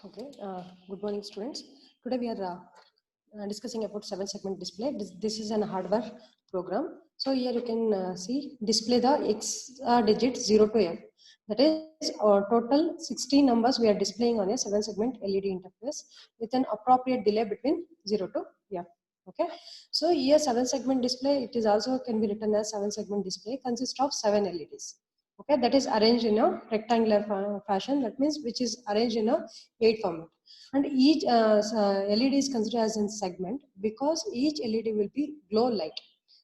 Okay, good morning, students. Today we are discussing about 7-segment display. This is an hardware program. So here you can see display the X digit 0 to F. That is total 16 numbers we are displaying on a 7-segment LED interface with an appropriate delay between 0 to F. Okay, so here 7-segment display, it is also can be written as 7-segment display, consists of 7 LEDs. Okay, that is arranged in a rectangular fashion. That means which is arranged in a 8 format, and each LED is considered as a segment because each LED will be glow light.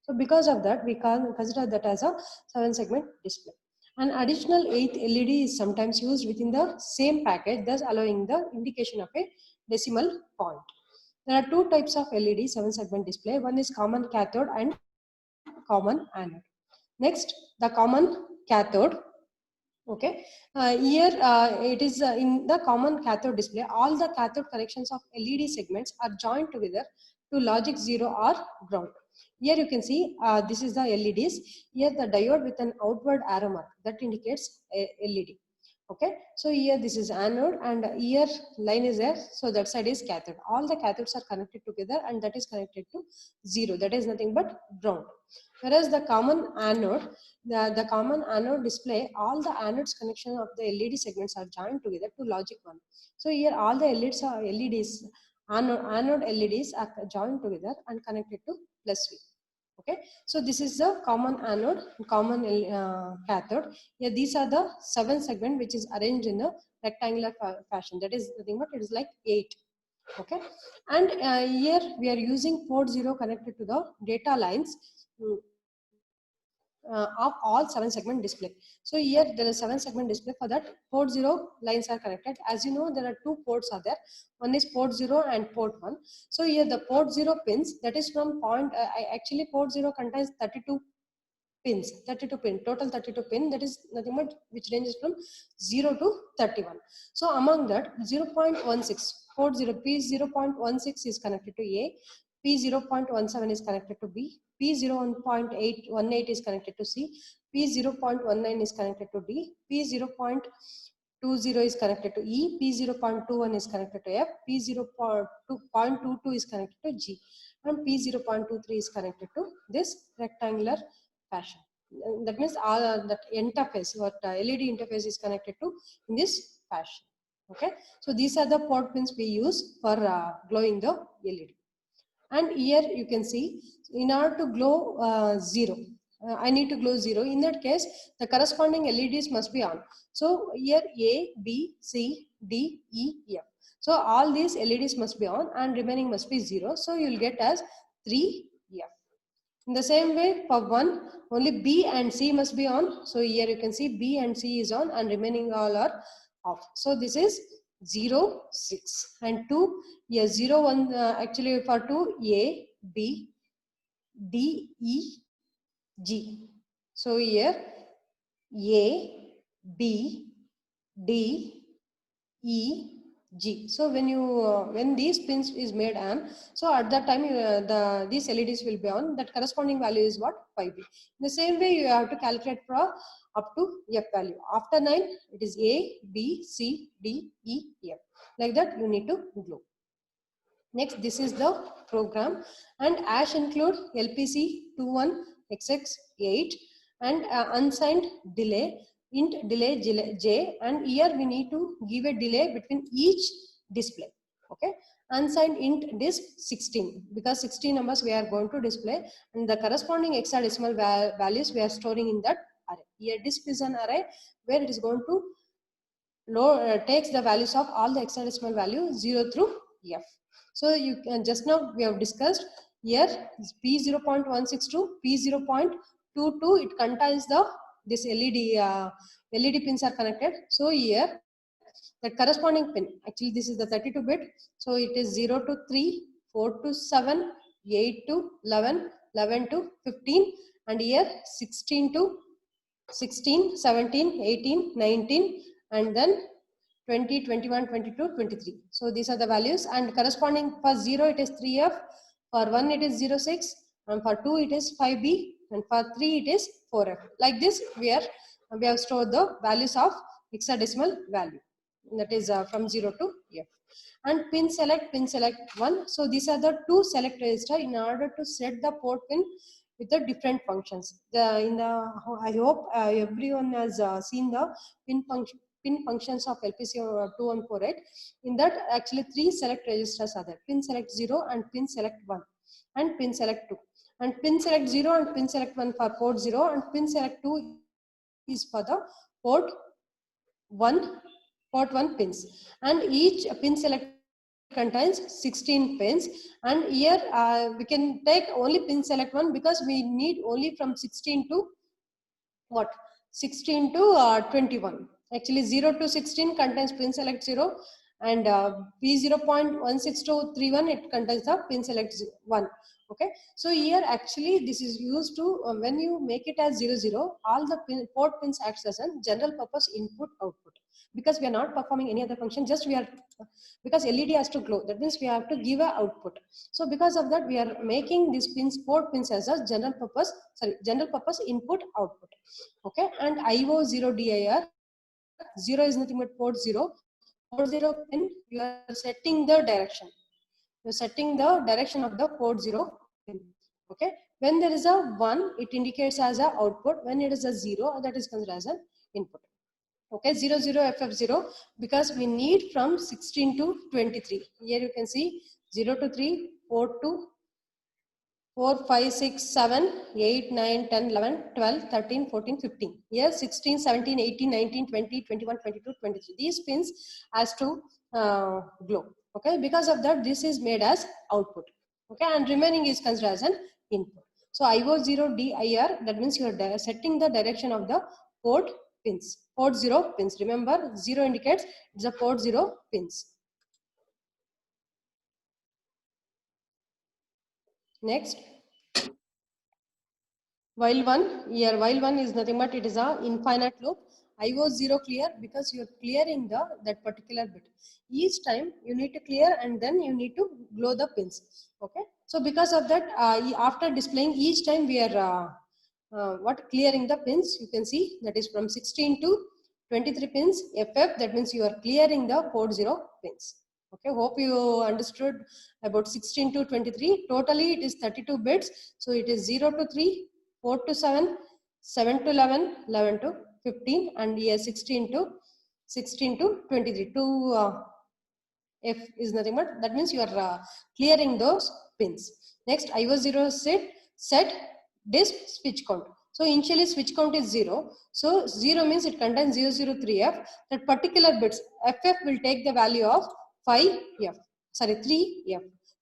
So because of that, we can consider that as a 7-segment display. An additional 8th LED is sometimes used within the same package, thus allowing the indication of a decimal point. There are two types of LED 7-segment display. One is common cathode and common anode. Next, the common cathode. Okay, here it is in the common cathode display, all the cathode connections of LED segments are joined together to logic 0 or ground. Here you can see this is the LEDs. Here the diode with an outward arrow mark that indicates a LED. Okay, so here this is anode and here line is there, so that side is cathode. All the cathodes are connected together and that is connected to 0, that is nothing but ground. Whereas the common anode, the common anode display, all the anodes connection of the LED segments are joined together to logic 1. So here all the LEDs, anode LEDs are joined together and connected to plus V. Okay, so this is the common anode, common cathode. Here these are the 7 segment which is arranged in a rectangular fashion. That is nothing but it is like 8. Okay, and here we are using port 0 connected to the data lines of all 7-segment display. So here there is 7-segment display. For that, port 0 lines are connected. As you know, there are two ports are there. One is port 0 and port 1. So here the port 0 pins, that is from point, actually port 0 contains 32 pins, 32 pin, total 32 pin, that is nothing but which ranges from 0 to 31. So among that 0.16, port 0, P0.16 is connected to A, P0.17 is connected to B, P0.18 is connected to C, P0.19 is connected to D, P0.20 is connected to E, P0.21 is connected to F, P0.22 is connected to G, and P0.23 is connected to this rectangular fashion. That means all that interface, what LED interface is connected to in this fashion. Okay, so these are the port pins we use for glowing the LED. And here you can see, in order to glow 0, I need to glow 0. In that case, the corresponding LEDs must be on. So here A, B, C, D, E, F. So all these LEDs must be on and remaining must be 0. So you will get as 3 F. In the same way, for 1, only B and C must be on. So here you can see B and C is on and remaining all are off. So this is 0, 6. And 2, yeah, 0, 1, actually for 2, A, B, D, E, G. So here A, B, D, E, G. So when these pins is made on, so at that time these LEDs will be on. That corresponding value is what? 5B. In the same way, you have to calculate for up to F value. After 9, it is A, B, C, D, E, F. Like that, you need to glow. Next, this is the program, and ASH include LPC21XX8 and unsigned delay, int delay j, and here we need to give a delay between each display. Okay, unsigned int disk 16, because 16 numbers we are going to display, and the corresponding hexadecimal values we are storing in that array. Here disk is an array where it is going to takes the values of all the hexadecimal value 0 through F. So you can, just now we have discussed here P0.16 to P0.22, it contains this LED pins are connected. So here the corresponding pin, actually this is the 32 bit, so it is 0 to 3, 4 to 7, 8 to 11, 11 to 15, and here 16 to 16, 17, 18, 19, and then 20, 21, 22, 23. So these are the values, and corresponding for 0 it is 3F, for 1 it is 06, and for 2 it is 5B, and for 3 it is 4F. Like this we have stored the values of hexadecimal value. that is from 0 to F. And pin select 1. So these are the two select register in order to set the port pin with the different functions. I hope everyone has seen the pin functions of LPC 2148. In that, actually 3 select registers are there: pin select 0 and pin select 1 and pin select 2. And pin select 0 and pin select 1 for port 0 and pin select 2 is for the port 1 pins. And each pin select contains 16 pins, and here we can take only pin select 1 because we need only from 16 to what 16 to 21. Actually 0 to 16 contains pin select 0, and P0.16231 it contains the pin select 1. Okay, so here actually this is used to when you make it as 00, all the port pins acts as a general purpose input output, because we are not performing any other function, just we are, because LED has to glow, that means we have to give a output. So because of that we are making these pins, port pins, as a general purpose input output. Okay, and IO0 DIR 0 is nothing but port 0. Port 0 pin, you are setting the direction. You are setting the direction of the port 0 pin. Okay, when there is a 1, it indicates as a output. When it is a 0, that is considered as an input. Okay, 00FF0, because we need from 16 to 23. Here you can see 0 to 3, 4 to 4, 5, 6, 7, 8, 9, 10, 11, 12, 13, 14, 15. Here 16, 17, 18, 19, 20, 21, 22, 23. These pins has to glow. Okay, because of that this is made as output. Okay, and remaining is considered as an input. So IO0 DIR, that means you are setting the direction of the port pins. Port 0 pins. Remember, 0 indicates it's a port 0 pins. Next, while 1, here while 1 is nothing but it is a infinite loop. IO0 clear, because you are clearing that particular bit. Each time you need to clear and then you need to glow the pins. Okay, so because of that, after displaying each time we are clearing the pins, you can see that is from 16 to 23 pins FF, that means you are clearing the port 0 pins. Okay, hope you understood about 16 to 23. Totally it is 32 bits, so it is 0 to 3, 4 to 7, 7 to 11, 11 to 15, and here 16 to 23. F is nothing but, that means you are clearing those pins. Next, IO0 set disk switch count. So initially switch count is 0. So 0 means it contains 003F. That particular bits FF will take the value of 5F. Sorry, 3F.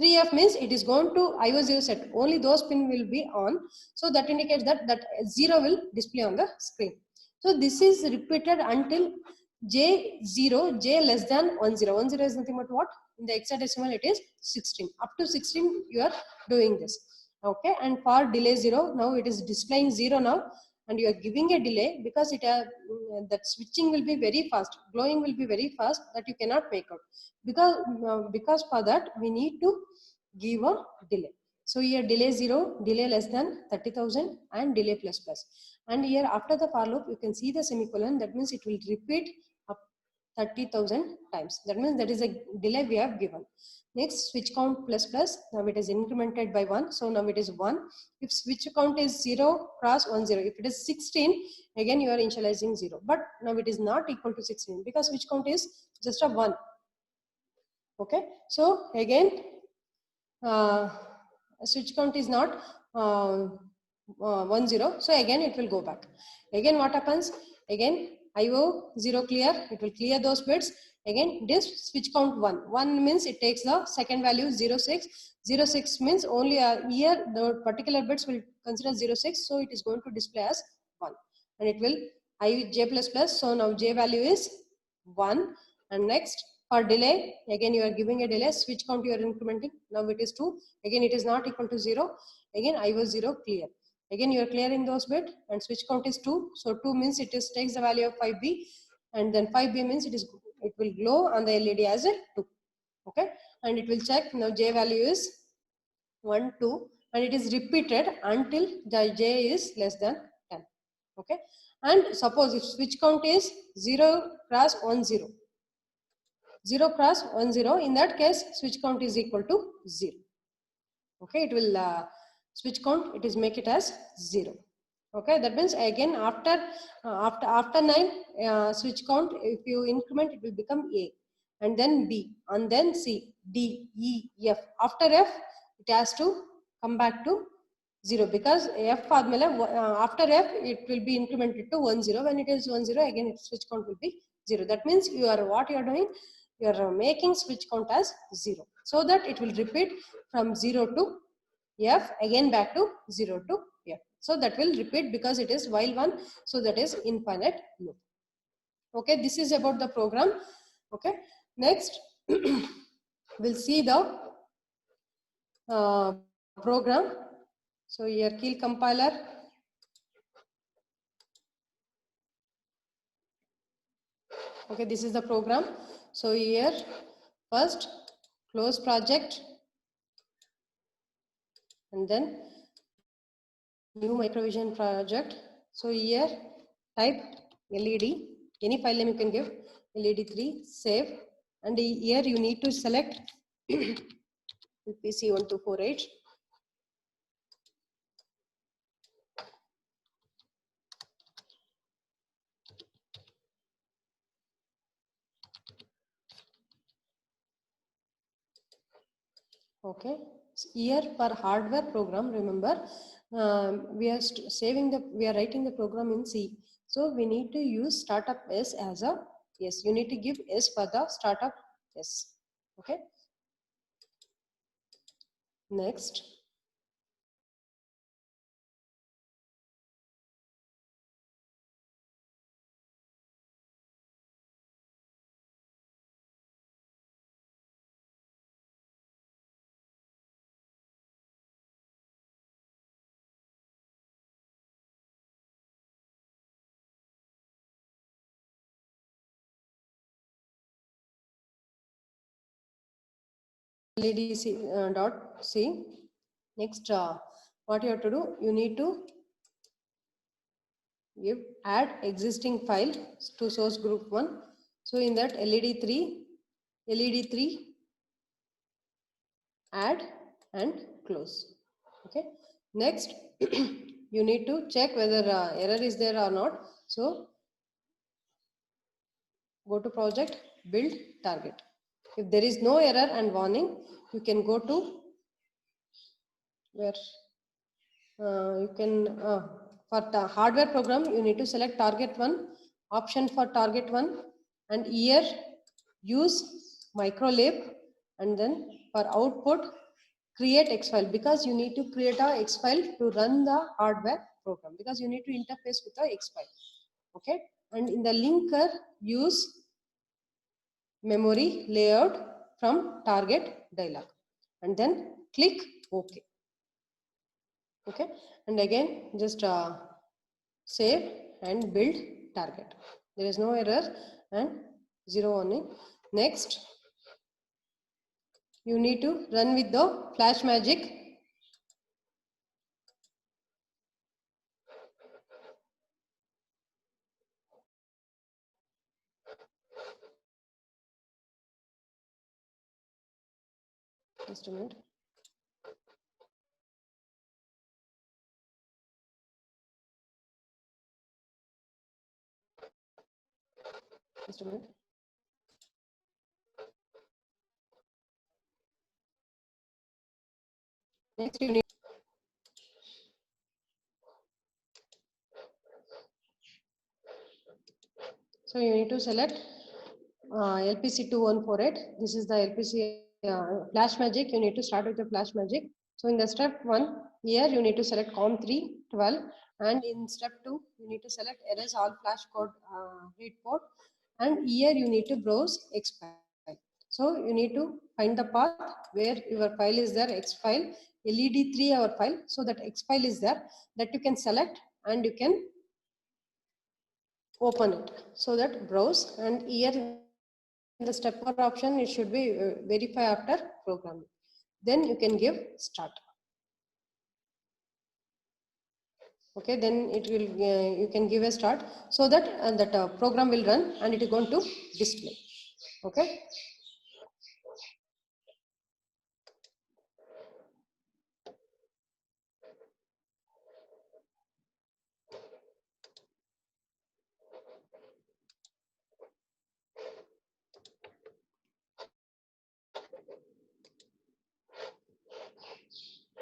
3F means it is going to IO0 set. Only those pin will be on. So that indicates that 0 will display on the screen. So this is repeated until J0, J less than 10. 10 is nothing but what? In the hexadecimal it is 16. Up to 16 you are doing this. Okay, and for delay 0, now it is displaying 0 now, and you are giving a delay because it that switching will be very fast, glowing will be very fast, that you cannot make out, because for that we need to give a delay. So here delay 0, delay less than 30,000, and delay plus plus. And here after the for loop you can see the semicolon, that means it will repeat up 30,000 times. That means that is a delay we have given. Next, switch count plus plus, now it is incremented by 1, so now it is 1. If switch count is 0 cross 1 0, if it is 16, again you are initializing 0, but now it is not equal to 16 because switch count is just a 1. Okay, so again switch count is not 1 0, so again it will go back. Again what happens? Again IO0 clear, it will clear those bits. Again this switch count 1 means it takes the second value 06. 06 means only here the particular bits will consider 06, so it is going to display as 1, and it will j plus plus, so now j value is 1. And next, for delay, again you are giving a delay, switch count you are incrementing, now it is 2, again it is not equal to 0, again IO0 clear. Again you are clearing those bit, and switch count is 2, so 2 means it is takes the value of 5B, and then 5B means it will glow on the LED as a 2. Okay, and it will check, now J value is 1, 2, and it is repeated until the J is less than 10. Okay, and suppose if switch count is 0 cross 1 0, 0 cross 1 0. In that case, switch count is equal to 0. Okay, it will switch count, it is make it as 0. Okay, that means again after 9 switch count, if you increment, it will become A, and then B, and then C, D, E, F. After F, it has to come back to 0 because F after F it will be incremented to 1 0. When it is 1 0, again its switch count will be 0. That means what you are doing, you are making switch count as 0, so that it will repeat from 0 to F, again back to 0 to F. So that will repeat because it is while one, so that is infinite loop. Okay, this is about the program. Okay, next we'll see the program. So here kill compiler. Okay, this is the program. So here first close project, and then new Microvision project. So here type LED, any file name you can give, LED3, save, and here you need to select PC1248. Okay, so here for hardware program, remember we are writing the program in C. So we need to use startup S as a yes. You need to give S for the startup S. Okay. Next. LED dot C. Next, what you have to do, you need to add existing file to source group 1. So in that LED3 add and close. Okay. Next, you need to check whether error is there or not. So go to project, build, target. If there is no error and warning, you can go to where you can for the hardware program, you need to select target 1, option for target 1, and here use microlab, and then for output create X file, because you need to create a X file to run the hardware program, because you need to interface with the X file. Okay, and in the linker use memory layout from target dialog, and then click OK. Okay, and again just save and build target. There is no error and 0 warning. Next, you need to run with the flash magic. Just a minute. Just a minute. Next, you need to select LPC2148. This is the LPC flash magic. You need to start with the flash magic. So in the step 1, here you need to select COM312, and in step 2, you need to select erase all flash code read port, and here you need to browse X file. So you need to find the path where your file is there, X file, LED3 our file, so that X file is there, that you can select and you can open it. So that browse, and here in the step 1 option, it should be verify after programming. Then you can give start. Okay, then it will you can give a start, so that program will run and it is going to display. Okay.